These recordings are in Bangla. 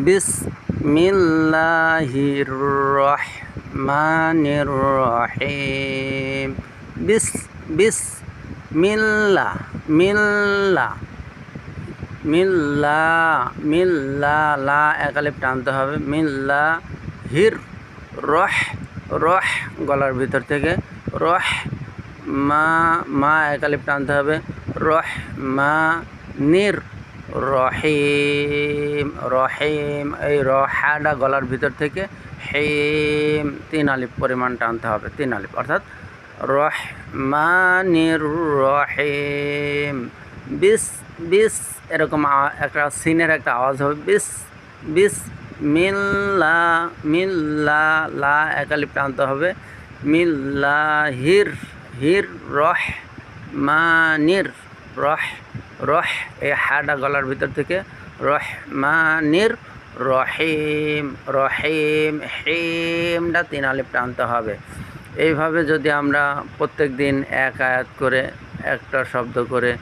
বিসমিল্লাহির রহমানির রহিম। বিস বিস মিল্লা মিল্লা মিল্লা মিল্লা লা একালিপ টানতে হবে। মিল্লা হির রহ রহ গলার ভিতর থেকে রহ মা মা একালিপ টানতে হবে। রহ মা নির রহিম রহিম এই রহাটা গলার ভিতর থেকে হিম 3 আলিফ পরিমাণ টানতে হবে। 3 আলিফ অর্থাৎ রহমানির রহিম। বিস বিস এরকম একটা সিনের একটা আওয়াজ হবে। বিস বিস মিল্লা মিল্লা লা একালিপ টানতে হবে। মিল্লাহির হির রহ মানির রহ রহ এই হাটা গলার ভিতর থেকে রহমানির রহিম রহিম হিমটা 3 আলিফ টানতে হবে। এইভাবে যদি আমরা প্রত্যেক দিন এক আয়াত করে একটা শব্দ করে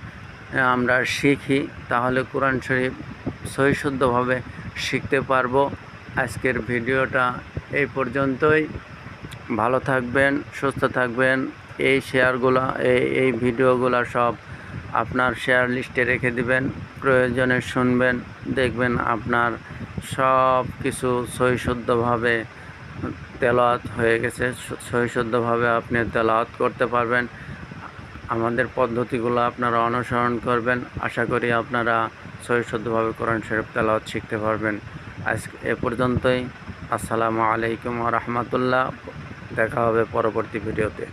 আমরা শিখি তাহলে কোরআন শরীফ সহিশুদ্ধভাবে শিখতে পারবো। আজকের ভিডিওটা এই পর্যন্তই। ভালো থাকবেন, সুস্থ থাকবেন। এই শেয়ারগুলো এই ভিডিওগুলো সব আপনার শেয়ার লিস্টে রেখে দিবেন। প্রয়োজনে শুনবেন, দেখবেন আপনার সব কিছু সহিশুদ্ধভাবে তেলাওয়াত হয়ে গেছে। সহিশুদ্ধভাবে আপনি তেলাওয়াত করতে পারবেন। আমাদের পদ্ধতিগুলো আপনারা অনুসরণ করবেন। আশা করি আপনারা সহিশুদ্ধভাবে কোরআন শরীফ তেলাওয়াত শিখতে পারবেন। আজ এ পর্যন্তই। আসসালামু আলাইকুম ওয়া রাহমাতুল্লাহ। দেখা হবে পরবর্তী ভিডিওতে।